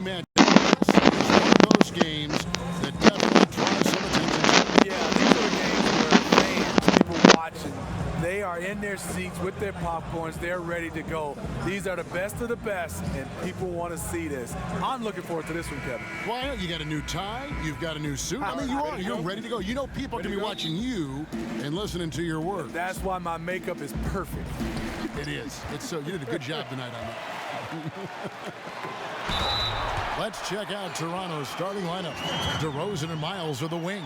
Man, this is one of those games that definitely draws some attention. Yeah, these are the games where fans, people watching, they are in their seats with their popcorns. They're ready to go. These are the best of the best, and people want to see this. I'm looking forward to this one, Kevin. Well, you got a new tie. You've got a new suit. I mean, you're ready to go. You know people can be watching you and listening to your words. That's why my makeup is perfect. It is. It's so you did a good job tonight on that. Let's check out Toronto's starting lineup. DeRozan and Miles are the wings.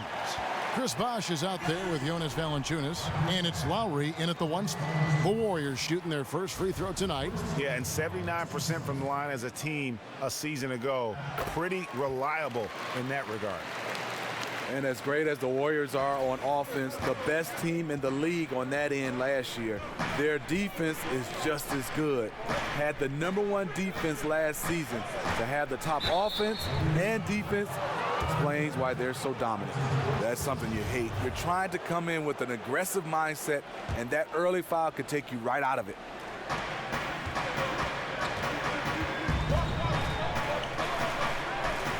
Chris Bosh is out there with Jonas Valanciunas, and it's Lowry in at the one spot. The Warriors shooting their first free throw tonight. Yeah, and 79% from the line as a team a season ago. Pretty reliable in that regard. And as great as the Warriors are on offense, the best team in the league on that end last year, their defense is just as good. Had the #1 defense last season. To have the top offense and defense explains why they're so dominant. That's something you hate. You're trying to come in with an aggressive mindset, and that early foul could take you right out of it.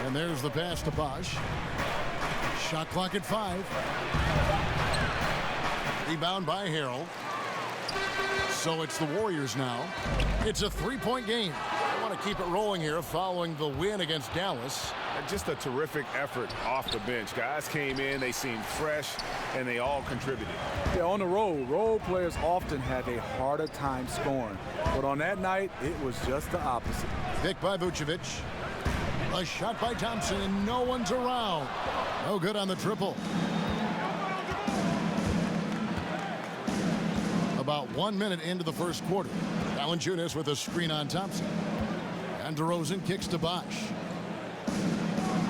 And there's the pass to Bosh. Shot clock at 5. Rebound by Harrell. So it's the Warriors now. It's a 3-point game. I want to keep it rolling here following the win against Dallas. Just a terrific effort off the bench. Guys came in, they seemed fresh, and they all contributed. Yeah, on the road, role players often have a harder time scoring. But on that night, it was just the opposite. Pick by Vucevic. A shot by Thompson, and no one's around. No good on the triple. About 1 minute into the first quarter. Valanciunas with a screen on Thompson. And DeRozan kicks to Bosh.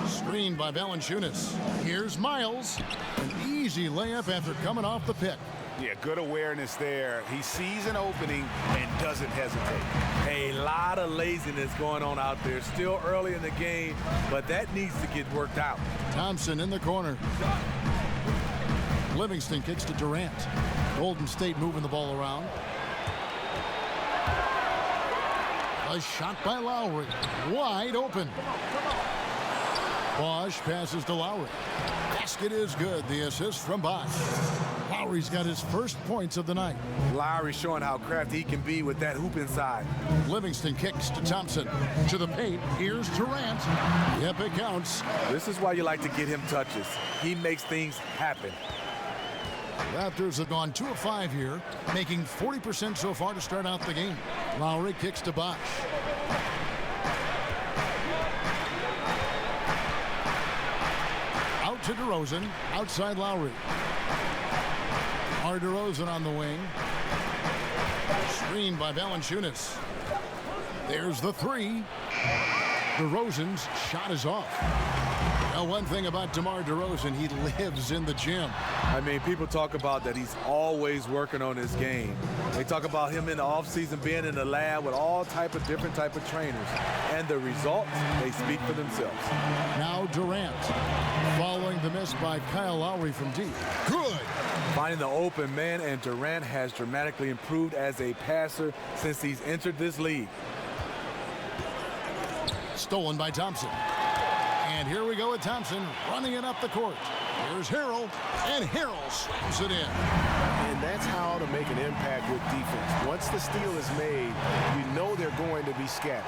Screen by Valanciunas. Here's Miles. An easy layup after coming off the pick. Yeah, good awareness there. He sees an opening and doesn't hesitate. A lot of laziness going on out there. Still early in the game, but that needs to get worked out. Thompson in the corner. Livingston kicks to Durant. Golden State moving the ball around. A shot by Lowry. Wide open. Bosh passes to Lowry. Basket is good. The assist from Bosh. Lowry's got his first points of the night. Lowry showing how crafty he can be with that hoop inside. Livingston kicks to Thompson. To the paint. Here's Durant. Yep, it counts. This is why you like to get him touches. He makes things happen. Raptors have gone 2 of 5 here, making 40% so far to start out the game. Lowry kicks to Bosh. Out to DeRozan. Outside Lowry. DeRozan on the wing. Screen by Valanciunas. There's the 3. DeRozan's shot is off. Now, one thing about DeMar DeRozan, he lives in the gym. I mean, people talk about that he's always working on his game. They talk about him in the offseason being in the lab with all different type of trainers. And the results, they speak for themselves. Now Durant. Following the miss by Kyle Lowry from deep. Good. Finding the open man, and Durant has dramatically improved as a passer since he's entered this league. Stolen by Thompson. And here we go with Thompson running it up the court. Here's Harrell, and Harrell slams it in. And that's how to make an impact with defense. Once the steal is made, you know they're going to be scattered.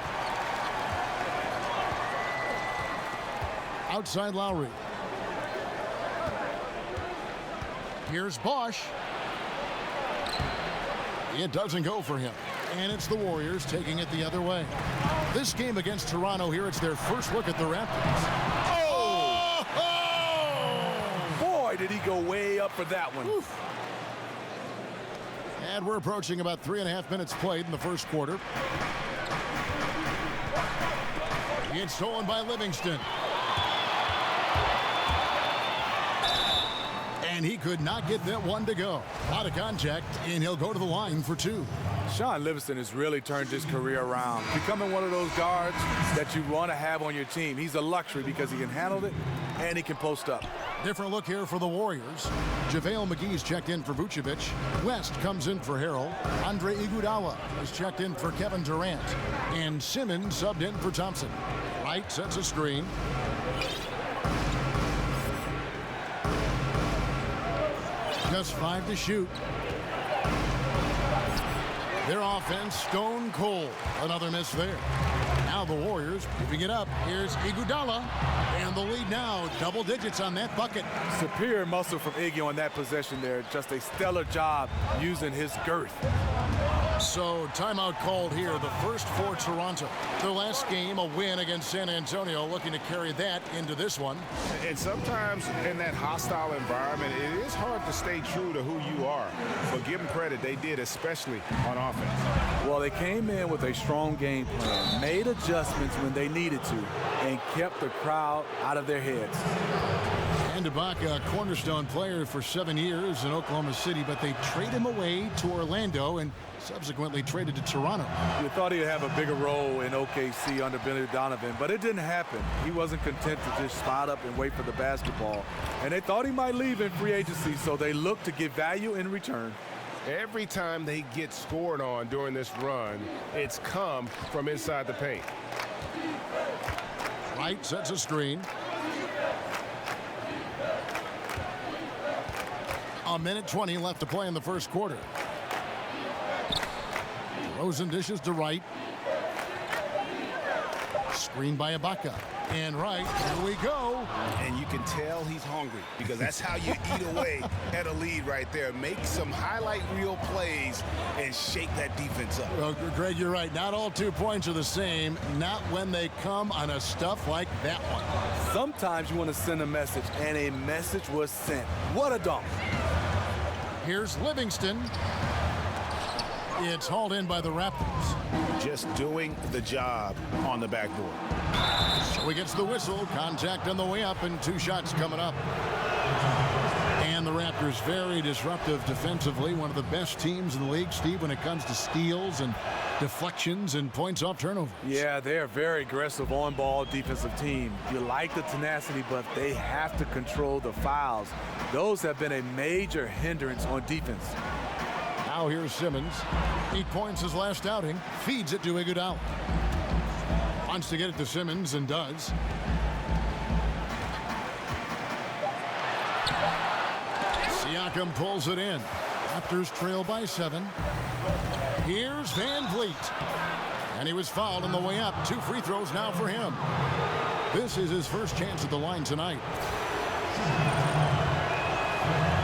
Outside Lowry. Here's Bosh. It doesn't go for him. And it's the Warriors taking it the other way. This game against Toronto here, it's their first look at the Raptors. Oh! Boy, did he go way up for that one. Oof. And we're approaching about 3.5 minutes played in the first quarter. It's stolen by Livingston. And he could not get that one to go. Out of contact, and he'll go to the line for 2. Sean Livingston has really turned his career around, becoming one of those guards that you want to have on your team. He's a luxury because he can handle it and he can post up. Different look here for the Warriors. JaVale McGee's checked in for Vucevic. West comes in for Harrell. Andre Iguodala is checked in for Kevin Durant. And Simmons subbed in for Thompson. Wright sets a screen. Just 5 to shoot. Their offense stone cold. Another miss there. Now the Warriors moving it up. Here's Iguodala. And the lead now, double digits on that bucket. Superior muscle from Iggy on that possession there. Just a stellar job using his girth. So timeout called here, the first for Toronto. Their last game, a win against San Antonio, looking to carry that into this one. And sometimes in that hostile environment, it is hard to stay true to who you are. But give them credit, they did, especially on offense. Well, they came in with a strong game plan, made adjustments when they needed to, and kept the crowd out of their heads. And Ibaka, a cornerstone player for 7 years in Oklahoma City, but they trade him away to Orlando and subsequently traded to Toronto. You thought he'd have a bigger role in OKC under Billy Donovan, but it didn't happen. He wasn't content to just spot up and wait for the basketball. And they thought he might leave in free agency, so they looked to get value in return. Every time they get scored on during this run, it's come from inside the paint. Wright sets a screen. A minute 20 left to play in the first quarter. Rosen dishes to Wright. Screen by Ibaka. And Wright, here we go. And you can tell he's hungry because that's how you eat away at a lead right there. Make some highlight reel plays and shake that defense up. Well, Greg, you're right. Not all 2 points are the same. Not when they come on a stuff like that one. Sometimes you want to send a message, and a message was sent. What a dunk. Here's Livingston. It's hauled in by the Raptors. Just doing the job on the backboard. So he gets the whistle. Contact on the way up, and 2 shots coming up. And the Raptors very disruptive defensively. One of the best teams in the league, Steve, when it comes to steals and deflections and points off turnovers. Yeah, they're a very aggressive on-ball defensive team. You like the tenacity, but they have to control the fouls. Those have been a major hindrance on defense. Now here's Simmons. 8 points his last outing. Feeds it to Iguodala. Wants to get it to Simmons and does. Siakam pulls it in. Raptors trail by 7. Here's Van Vliet. And he was fouled on the way up. 2 free throws now for him. This is his first chance at the line tonight.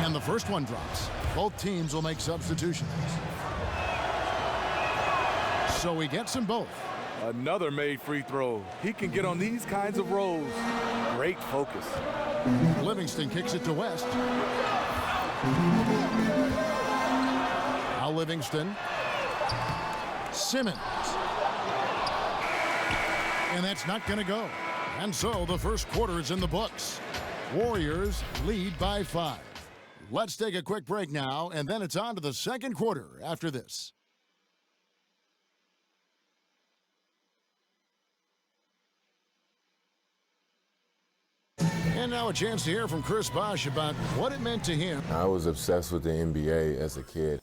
And the first one drops. Both teams will make substitutions. So he gets them both. Another made free throw. He can get on these kinds of rolls. Great focus. Livingston kicks it to West. Now Livingston. Simmons. And that's not going to go. And so the first quarter is in the books. Warriors lead by 5. Let's take a quick break now, and then it's on to the second quarter after this. And now a chance to hear from Chris Bosh about what it meant to him. I was obsessed with the NBA as a kid.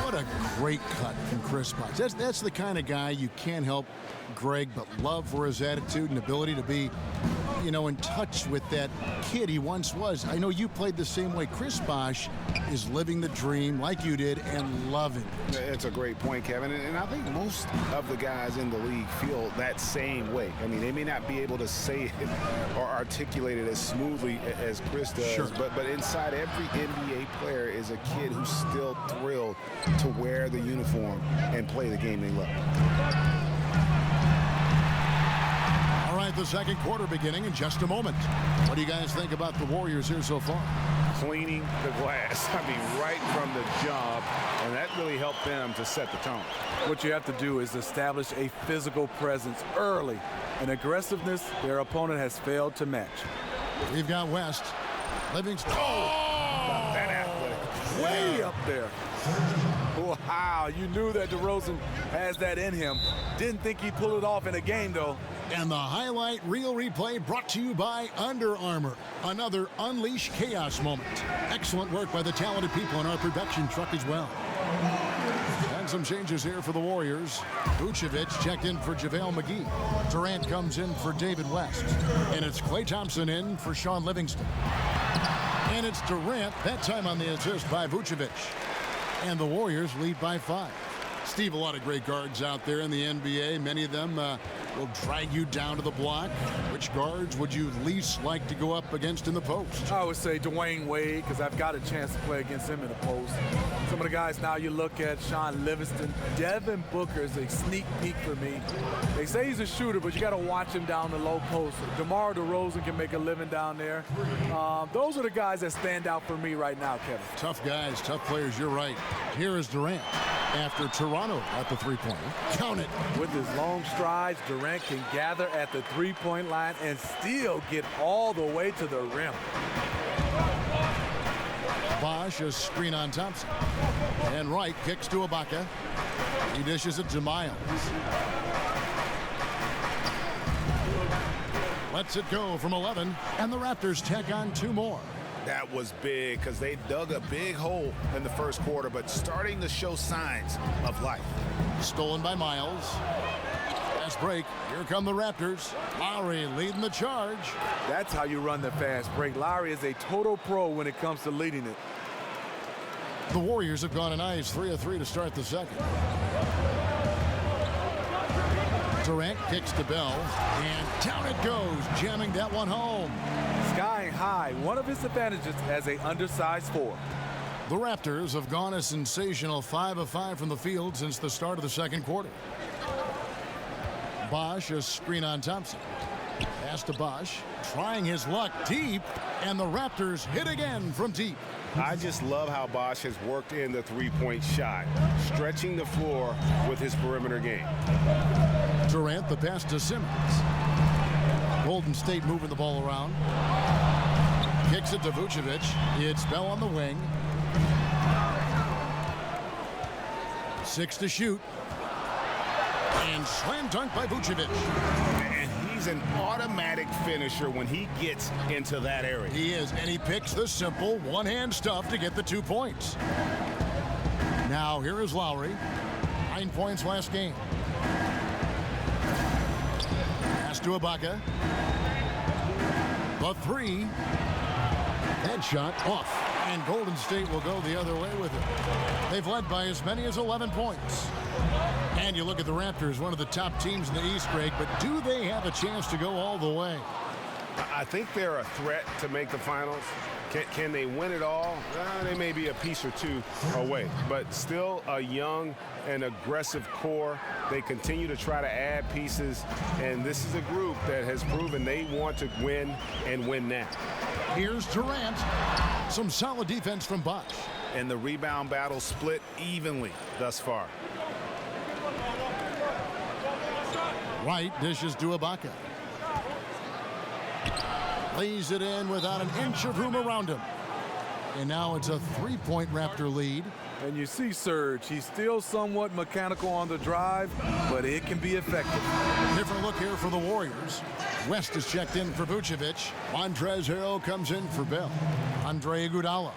What a great cut from Chris Bosh. That's the kind of guy you can't help Greg but love for his attitude and ability to be, you know, in touch with that kid he once was. I know you played the same way. Chris Bosh is living the dream like you did and loving it. It's a great point, Kevin. And I think most of the guys in the league feel that same way. I mean, they may not be able to say it or articulate it as smoothly as Chris does. Sure. But inside every NBA player is a kid who's still thrilled to wear the uniform and play the game they love. All right, the second quarter beginning in just a moment. What do you guys think about the Warriors here so far? Cleaning the glass, I mean, right from the jump, and that really helped them to set the tone. What you have to do is establish a physical presence early. An aggressiveness their opponent has failed to match. We've got West. Livingston. Not that athletic. Way up there. Wow, you knew that DeRozan has that in him. Didn't think he'd pull it off in a game, though. And the highlight reel replay brought to you by Under Armour. Another Unleash Chaos moment. Excellent work by the talented people in our production truck as well. And And some changes here for the Warriors. Vucevic checked in for JaVale McGee. Durant comes in for David West. And it's Klay Thompson in for Sean Livingston. And it's Durant, that time on the assist by Vucevic. And the Warriors lead by 5. Steve, a lot of great guards out there in the NBA. Many of them will drag you down to the block. Which guards would you least like to go up against in the post? I would say Dwayne Wade, because I've got a chance to play against him in the post. Some of the guys now you look at, Sean Livingston. Devin Booker is a sneak peek for me. They say he's a shooter, but you got to watch him down the low post. DeMar DeRozan can make a living down there. Those are the guys that stand out for me right now, Kevin. Tough guys, tough players, you're right. Here is Durant after Toronto at the three-pointer. Count it. With his long strides, Durant can gather at the three-point line and still get all the way to the rim. Bosh, a screen on Thompson. And Wright kicks to Ibaka. He dishes it to Miles. Lets it go from 11, and the Raptors tack on 2 more. That was big because they dug a big hole in the first quarter, but starting to show signs of life. Stolen by Miles. Fast break. Here come the Raptors. Lowry leading the charge. That's how you run the fast break. Lowry is a total pro when it comes to leading it. The Warriors have gone a nice 3 of 3 to start the second. Durant kicks to Bell, and down it goes, jamming that one home. Skying high, one of his advantages as an undersized 4. The Raptors have gone a sensational 5 of 5 from the field since the start of the second quarter. Bosh, a screen on Thompson. Pass to Bosh, trying his luck deep, and the Raptors hit again from deep. I just love how Bosh has worked in the three-point shot, stretching the floor with his perimeter game. Durant, the pass to Simmons. Golden State moving the ball around. Kicks it to Vucevic. It's Bell on the wing. 6 to shoot. And slam dunk by Vucevic. And he's an automatic finisher when he gets into that area. He is, and he picks the simple one-hand stuff to get the 2 points. Now here is Lowry. 9 points last game. Pass to Ibaka. The 3. Headshot off. And Golden State will go the other way with it. They've led by as many as 11 points. And you look at the Raptors, one of the top teams in the East, Greg, but do they have a chance to go all the way? I think they're a threat to make the finals. Can they win it all? They may be a piece or 2 away, but still a young and aggressive core. They continue to try to add pieces, and this is a group that has proven they want to win and win now. Here's Durant. Some solid defense from Bosh. And the rebound battle split evenly thus far. Wright dishes to Ibaka. Lays it in without an inch of room around him. And now it's a 3-point Raptor lead. And you see Serge, he's still somewhat mechanical on the drive, but it can be effective. Different look here for the Warriors. West is checked in for Vucevic. Montrezl Harrell comes in for Bell. Andre Iguodala.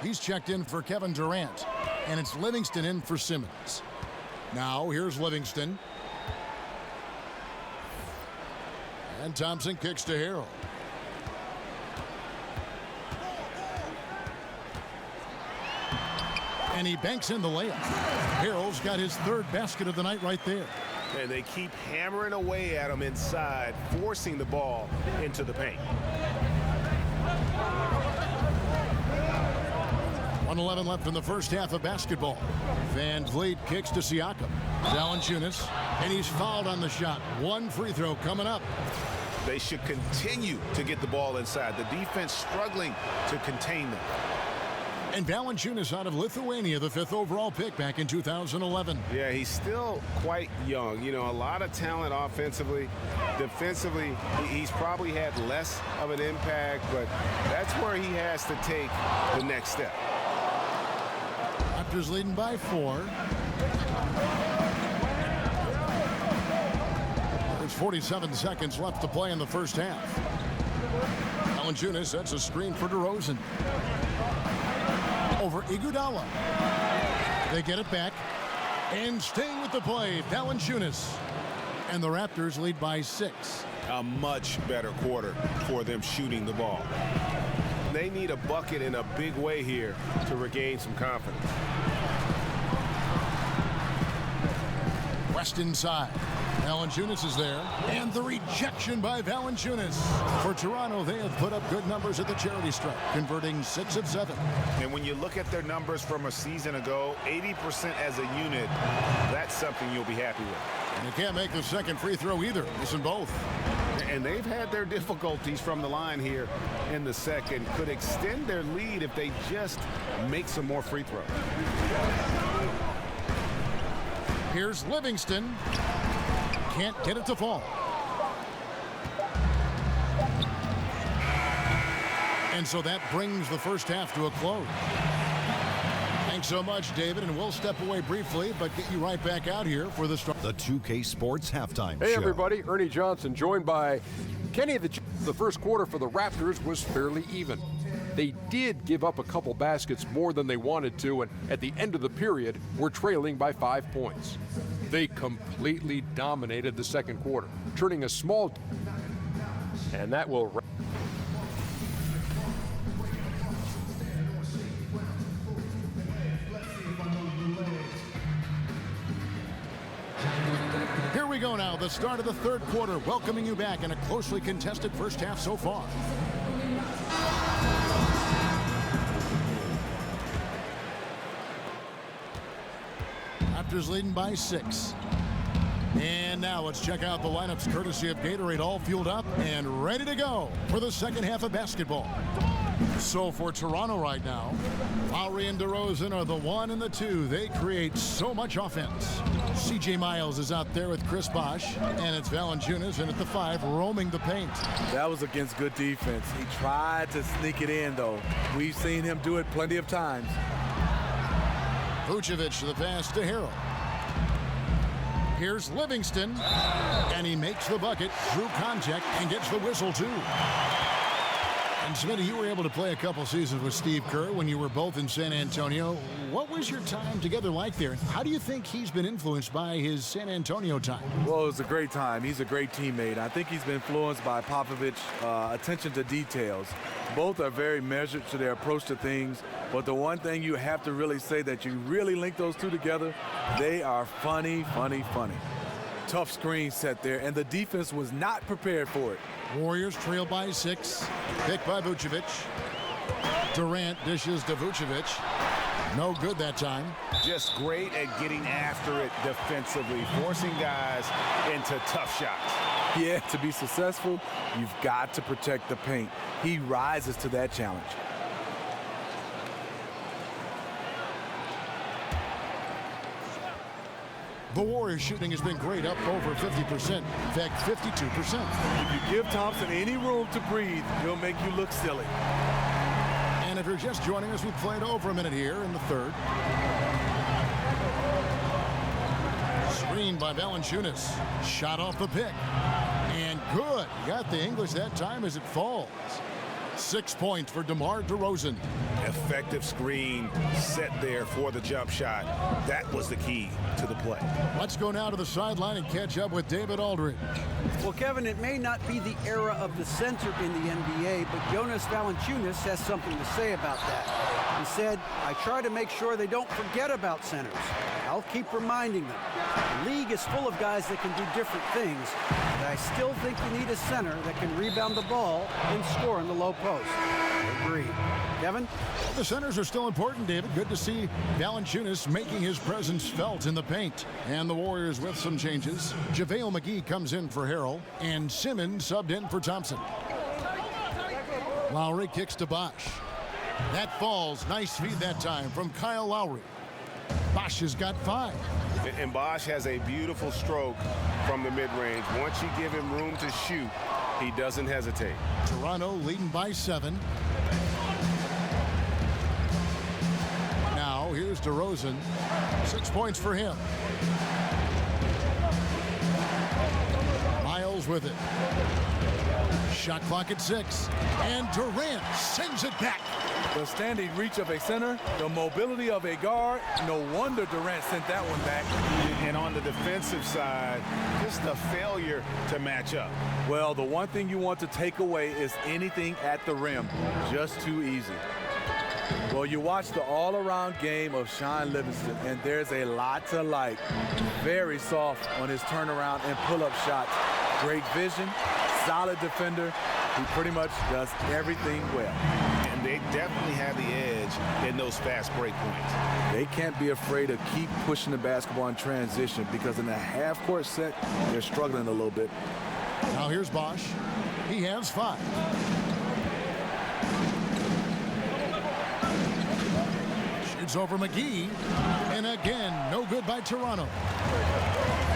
He's checked in for Kevin Durant. And it's Livingston in for Simmons. Now here's Livingston. And Thompson kicks to Harrell. And he banks in the layup. Harrell's got his 3rd basket of the night right there. And they keep hammering away at him inside, forcing the ball into the paint. 1:11 left in the first half of basketball. Van Vliet kicks to Siakam. Valanciunas, and he's fouled on the shot. 1 free throw coming up. They should continue to get the ball inside. The defense struggling to contain them. And Valanciunas out of Lithuania, the 5th overall pick back in 2011. Yeah, he's still quite young. You know, a lot of talent offensively. Defensively, he's probably had less of an impact, but that's where he has to take the next step. Raptors leading by 4. There's 47 seconds left to play in the first half. Valanciunas sets a screen for DeRozan. Over Iguodala. They get it back. And staying with the play, Valanciunas. And the Raptors lead by 6. A much better quarter for them shooting the ball. They need a bucket in a big way here to regain some confidence. West inside. Valanciunas is there. And the rejection by Valanciunas. For Toronto, they have put up good numbers at the charity stripe, converting 6 of 7. And when you look at their numbers from a season ago, 80% as a unit, that's something you'll be happy with. And they can't make the second free throw either. Missing both. And they've had their difficulties from the line here in the second. Could extend their lead if they just make some more free throws. Here's Livingston. Can't get it to fall. And so that brings the first half to a close. Thanks so much, David, and we'll step away briefly, but get you right back out here for the start. The 2K Sports Halftime Hey, Show. everybody. Ernie Johnson, joined by Kenny. The first quarter for the Raptors was fairly even. They did give up a couple baskets more than they wanted to, and at the end of the period, were trailing by 5 points. They completely dominated the second quarter, turning a small... And that will... Here we go now, the start of the third quarter, welcoming you back in a closely contested first half so far. Raptors leading by 6. And now let's check out the lineups courtesy of Gatorade, all fueled up and ready to go for the second half of basketball. So for Toronto right now, Lowry and DeRozan are the 1 and the 2. They create so much offense. C.J. Miles is out there with Chris Bosh, and it's Valanciunas in at the 5, roaming the paint. That was against good defense. He tried to sneak it in, though. We've seen him do it plenty of times. Vucevic to the pass to Harrell. Here's Livingston, and he makes the bucket through contact and gets the whistle, too. And Smitty, you were able to play a couple seasons with Steve Kerr when you were both in San Antonio. What was your time together like there? How do you think he's been influenced by his San Antonio time? Well, it was a great time. He's a great teammate. I think he's been influenced by Popovich's attention to details. Both are very measured to their approach to things, but the one thing you have to really say that you really link those two together, they are funny. Tough screen set there, and the defense was not prepared for it. Warriors trail by 6. Pick by Vucevic. Durant dishes to Vucevic. No good that time. Just great at getting after it defensively, forcing guys into tough shots. Yeah, to be successful, you've got to protect the paint. He rises to that challenge. The Warriors shooting has been great, up over 50%. In fact, 52%. If you give Thompson any room to breathe, he'll make you look silly. And if you're just joining us, we played over a minute here in the third. Screen by Valanciunas. Shot off the pick. And good. Got the English that time as it falls. 6 points for DeMar DeRozan. Effective screen set there for the jump shot. That was the key to the play. Let's go now to the sideline and catch up with David Aldridge. Well, Kevin, it may not be the era of the center in the NBA, but Jonas Valanciunas has something to say about that. He said, I try to make sure they don't forget about centers. I'll keep reminding them. The league is full of guys that can do different things, but I still think you need a center that can rebound the ball and score in the low post. I agree. Kevin? The centers are still important, David. Good to see Valanciunas making his presence felt in the paint. And the Warriors with some changes. JaVale McGee comes in for Harrell, and Simmons subbed in for Thompson. Lowry kicks to Bosh. That falls. Nice feed that time from Kyle Lowry. Bosh has got 5. And Bosh has a beautiful stroke from the mid-range. Once you give him room to shoot, he doesn't hesitate. Toronto leading by 7. Now here's DeRozan. 6 points for him. Miles with it. Shot clock at 6. And Durant sends it back. The standing reach of a center, the mobility of a guard. No wonder Durant sent that one back. And on the defensive side, just a failure to match up. Well, the one thing you want to take away is anything at the rim. Just too easy. Well, you watch the all-around game of Sean Livingston, and there's a lot to like. Very soft on his turnaround and pull-up shots. Great vision, solid defender. He pretty much does everything well. And they definitely have the edge in those fast break points. They can't be afraid to keep pushing the basketball in transition because in a half-court set, they're struggling a little bit. Now here's Bosch. He has 5. Shoots over McGee. And again, no good by Toronto.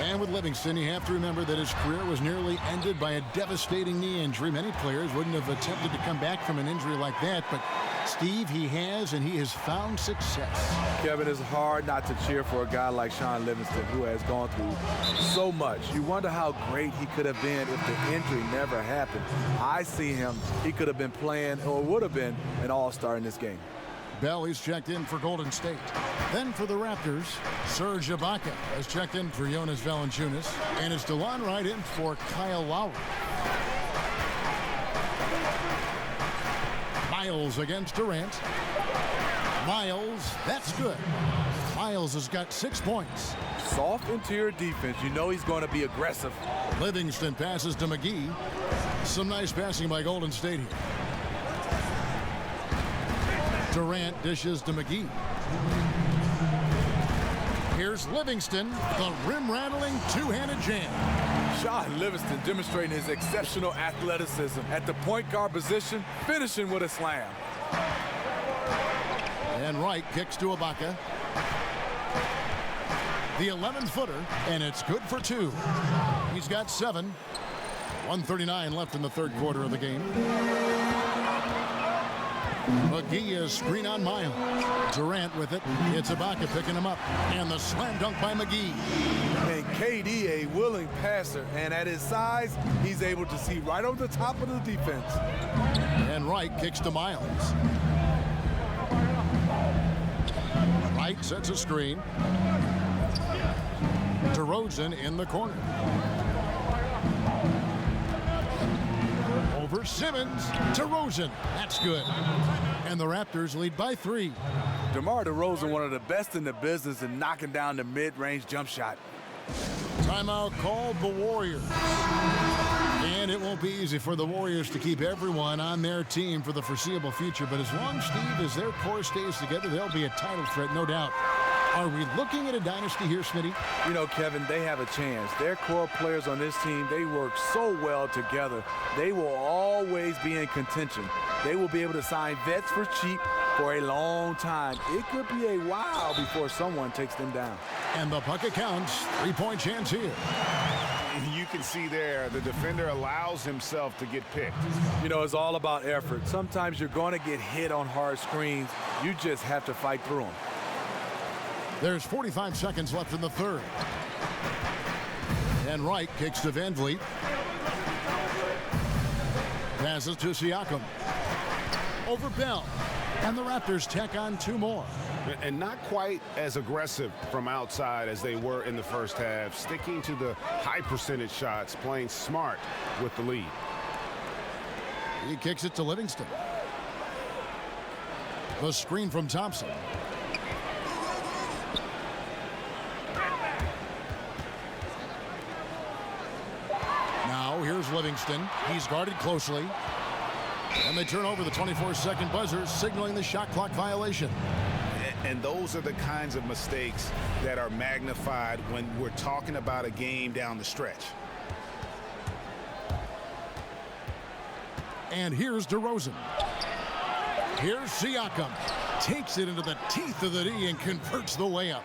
And with Livingston, you have to remember that his career was nearly ended by a devastating knee injury. Many players wouldn't have attempted to come back from an injury like that, but Steve, he has, and he has found success. Kevin, it's hard not to cheer for a guy like Sean Livingston who has gone through so much. You wonder how great he could have been if the injury never happened. I see him. He could have been playing or would have been an all-star in this game. Bell, he's checked in for Golden State. Then for the Raptors, Serge Ibaka has checked in for Jonas Valanciunas. And it's DeLon Wright in for Kyle Lowry. Miles against Durant. Miles, that's good. Miles has got 6 points. Soft interior defense. You know he's going to be aggressive. Livingston passes to McGee. Some nice passing by Golden State here. Durant dishes to McGee. Here's Livingston, the rim-rattling two-handed jam. Sean Livingston demonstrating his exceptional athleticism at the point guard position, finishing with a slam. And Wright kicks to Ibaka. The 11-footer, and it's good for 2. He's got 7. 1:39 left in the third quarter of the game. McGee is screen on Miles. Durant with it. It's Ibaka picking him up. And the slam dunk by McGee. And KD, a willing passer. And at his size, he's able to see right over the top of the defense. And Wright kicks to Miles. Wright sets a screen. DeRozan in the corner. Over Simmons. DeRozan. That's good. And the Raptors lead by 3. DeMar DeRozan, one of the best in the business in knocking down the mid-range jump shot. Timeout called the Warriors. And it won't be easy for the Warriors to keep everyone on their team for the foreseeable future. But as long, Steve, as their core stays together, they'll be a title threat, no doubt. Are we looking at a dynasty here, Smitty? You know, Kevin, they have a chance. Their core players on this team, they work so well together. They will always be in contention. They will be able to sign vets for cheap for a long time. It could be a while before someone takes them down. And the bucket counts. 3-point chance here. You can see there the defender allows himself to get picked. You know, it's all about effort. Sometimes you're going to get hit on hard screens. You just have to fight through them. There's 45 seconds left in the third. And Wright kicks to Van Vliet. Passes to Siakam. Over Bell. And the Raptors tack on 2 more. And not quite as aggressive from outside as they were in the first half, sticking to the high percentage shots, playing smart with the lead. He kicks it to Livingston. The screen from Thompson. Now here's Livingston. He's guarded closely. And they turn over the 24-second buzzer, signaling the shot clock violation. And those are the kinds of mistakes that are magnified when we're talking about a game down the stretch. And here's DeRozan. Here's Siakam. Takes it into the teeth of the D and converts the layup.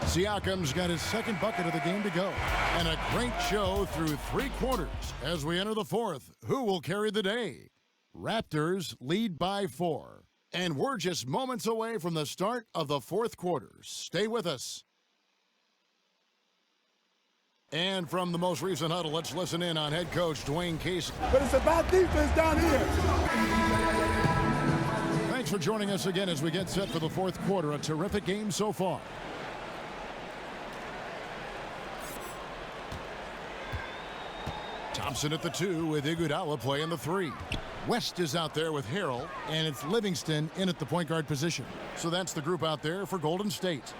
Siakam's got his second bucket of the game to go. And a great show through 3 quarters. As we enter the fourth, who will carry the day? Raptors lead by 4. And we're just moments away from the start of the fourth quarter. Stay with us. And from the most recent huddle, let's listen in on head coach Dwayne Casey. But it's about defense down here. Thanks Thanks for joining us again as we get set for the fourth quarter. A terrific game so far. Thompson at the 2 with Iguodala playing the 3. West is out there with Harrell, and it's Livingston in at the point guard position. So that's the group out there for Golden State.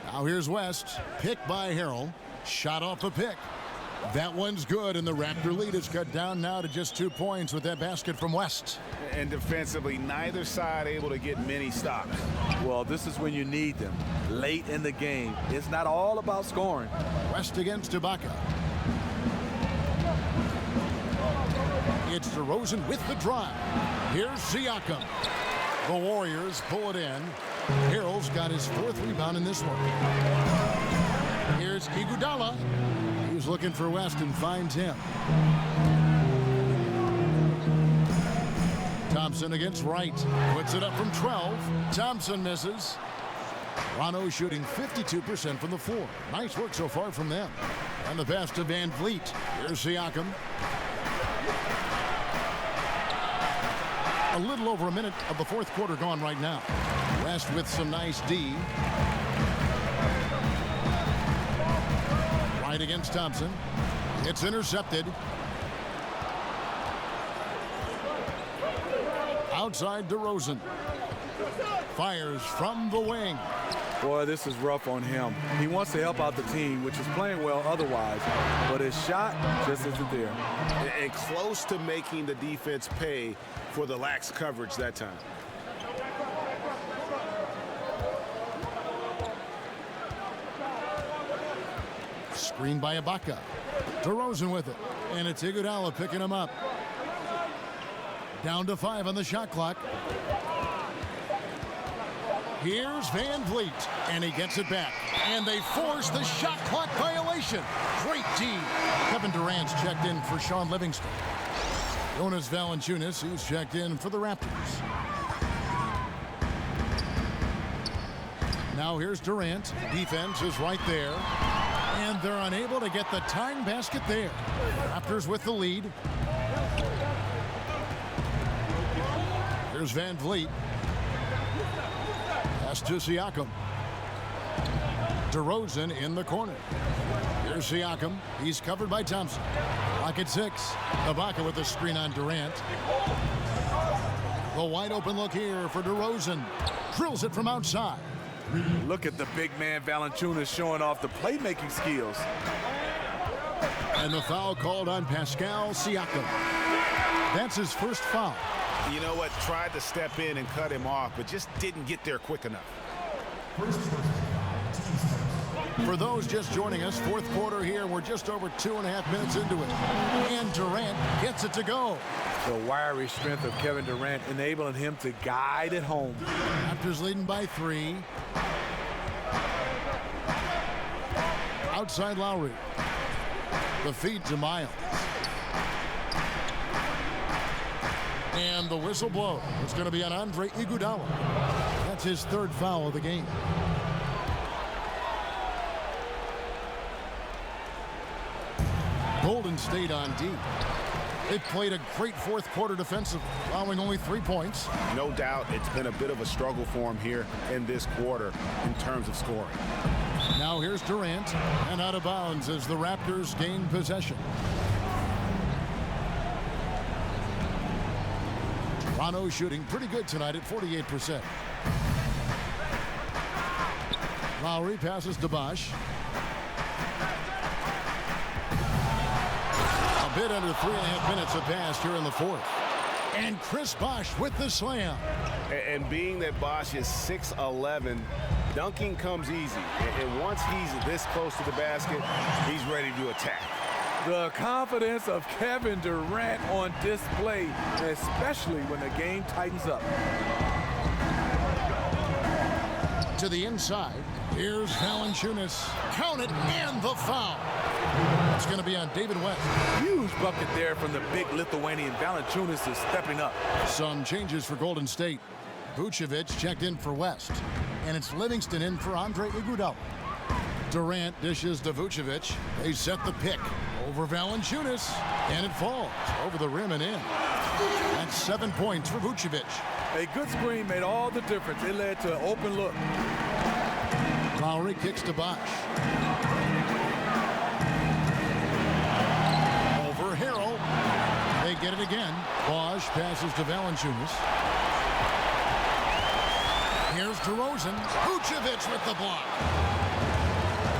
Now here's West, picked by Harrell, shot off the pick. That one's good, and the Raptor lead is cut down now to just 2 points with that basket from West. And defensively, neither side able to get many stops. Well, this is when you need them, late in the game. It's not all about scoring. West against Ibaka. It's DeRozan with the drive. Here's Siakam. The Warriors pull it in. Harrell's got his 4th rebound in this one. Here's Iguodala. He's looking for West and finds him. Thompson against Wright. Puts it up from 12. Thompson misses. Toronto shooting 52% from the floor. Nice work so far from them. And the pass to Van Vliet. Here's Siakam. A little over a minute of the fourth quarter gone right now. West with some nice D. Right against Thompson. It's intercepted. Outside DeRozan. Fires from the wing. Boy, this is rough on him. He wants to help out the team, which is playing well otherwise, but his shot just isn't there. And close to making the defense pay for the lax coverage that time. Screen by Ibaka. DeRozan with it. And it's Iguodala picking him up. Down to 5 on the shot clock. Here's Van Vliet, and he gets it back. And they force the shot clock violation. Great D. Kevin Durant's checked in for Sean Livingston. Jonas Valanciunas, he's checked in for the Raptors. Now here's Durant. Defense is right there. And they're unable to get the tying basket there. Raptors with the lead. Here's Van Vliet. Pass to Siakam. DeRozan in the corner. Here's Siakam. He's covered by Thompson. Lock at 6. Ibaka with the screen on Durant. The wide open look here for DeRozan. Drills it from outside. Look at the big man Valanciunas showing off the playmaking skills. And the foul called on Pascal Siakam. That's his first foul. You know what? Tried to step in and cut him off, but just didn't get there quick enough. For those just joining us, fourth quarter here. We're just over 2.5 minutes into it. And Durant gets it to go. The wiry strength of Kevin Durant enabling him to guide it home. Raptors leading by 3. Outside Lowry. The feed to Miles. And the whistle blows. It's going to be on Andre Iguodala. That's his 3rd foul of the game. Golden State on D. They played a great fourth quarter defensive, allowing only 3 points. No doubt it's been a bit of a struggle for him here in this quarter in terms of scoring. Now here's Durant, and out of bounds as the Raptors gain possession. Toronto shooting pretty good tonight at 48%. Lowry passes to Bosh. A bit under 3.5 minutes have passed here in the fourth. And Chris Bosh with the slam. And being that Bosh is 6'11", dunking comes easy. And once he's this close to the basket, he's ready to attack. The confidence of Kevin Durant on display, especially when the game tightens up. To the inside. Here's Valanciunas. Count it, and the foul. It's going to be on David West. Huge bucket there from the big Lithuanian. Valanciunas is stepping up. Some changes for Golden State. Vucevic checked in for West. And it's Livingston in for Andre Iguodala. Durant dishes to Vucevic. They set the pick over Valanciunas. And it falls over the rim and in. That's 7 points for Vucevic. A good screen made all the difference. It led to an open look. Lowry kicks to Bosch. Over Harrell. They get it again. Bosch passes to Valanciunas. Here's DeRozan. Vucevic with the block.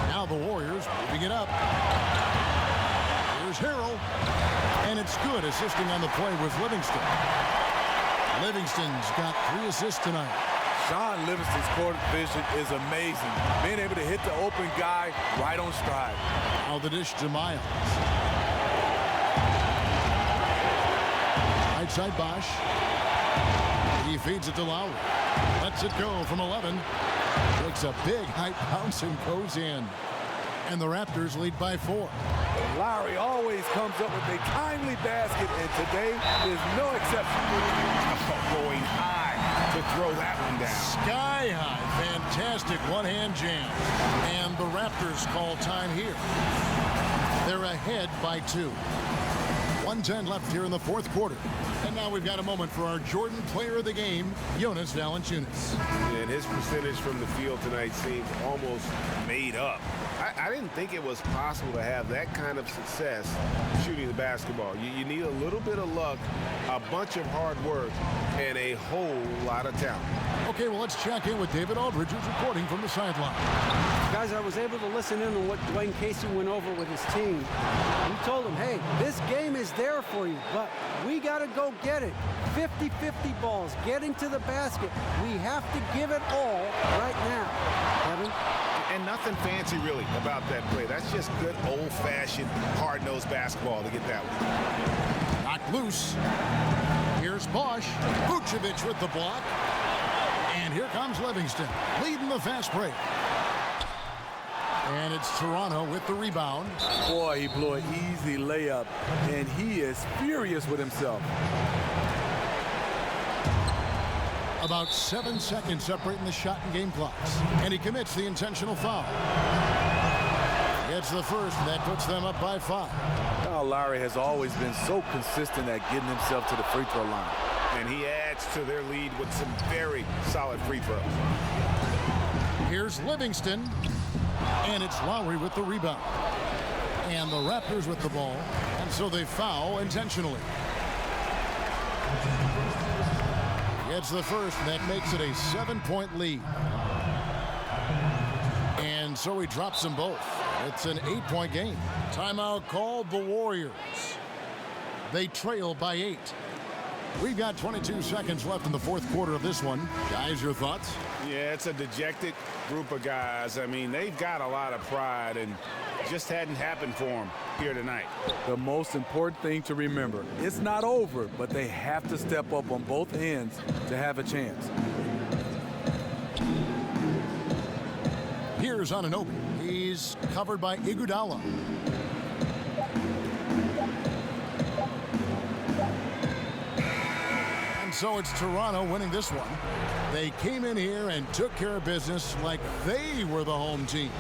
Now the Warriors moving it up. Here's Harrell. And it's good, assisting on the play with Livingston. Livingston's got 3 assists tonight. Sean Livingston's court vision is amazing. Being able to hit the open guy right on stride. Now the dish to Miles. Right side Bosch. He feeds it to Lowry. Lets it go from 11. Takes a big high bounce and goes in. And the Raptors lead by 4. Lowry always comes up with a timely basket, and today is no exception. Going high to throw that one down. Sky high. Fantastic one-hand jam. And the Raptors call time here. They're ahead by 2. 1:10 left here in the 4th quarter. And now we've got a moment for our Jordan player of the game, Jonas Valanciunas. And his percentage from the field tonight seemed almost made up. I didn't think it was possible to have that kind of success shooting the basketball. You need a little bit of luck, a bunch of hard work, and a whole lot of talent. Okay, well, let's check in with David Aldridge, who's reporting from the sideline. Guys, I was able to listen in on what Dwayne Casey went over with his team. He told them, hey, this game is there for you, but we got to go get it. 50-50 balls, getting to the basket. We have to give it all right now. Kevin? And nothing fancy really about that play. That's just good old-fashioned hard-nosed basketball to get that one. Knocked loose. Here's Bosch. Vucevic with the block. And here comes Livingston, leading the fast break. And it's Toronto with the rebound. Boy, he blew an easy layup, and he is furious with himself. About 7 seconds separating the shot and game clocks. And he commits the intentional foul. Gets the first, and that puts them up by 5. Kyle Lowry has always been so consistent at getting himself to the free throw line. And he adds to their lead with some very solid free throws. Here's Livingston. And it's Lowry with the rebound. And the Raptors with the ball. And so they foul intentionally. Gets the first, and that makes it a 7-point lead. And so he drops them both. It's an 8-point game. Timeout called the Warriors. They trail by 8. We've got 22 seconds left in the 4th quarter of this one. Guys, your thoughts? Yeah, it's a dejected group of guys. I mean, they've got a lot of pride, and just hadn't happened for them here tonight. The most important thing to remember, it's not over, but they have to step up on both ends to have a chance. Here's Anunoby. He's covered by Iguodala. And so it's Toronto winning this one. They came in here and took care of business like they were the home team.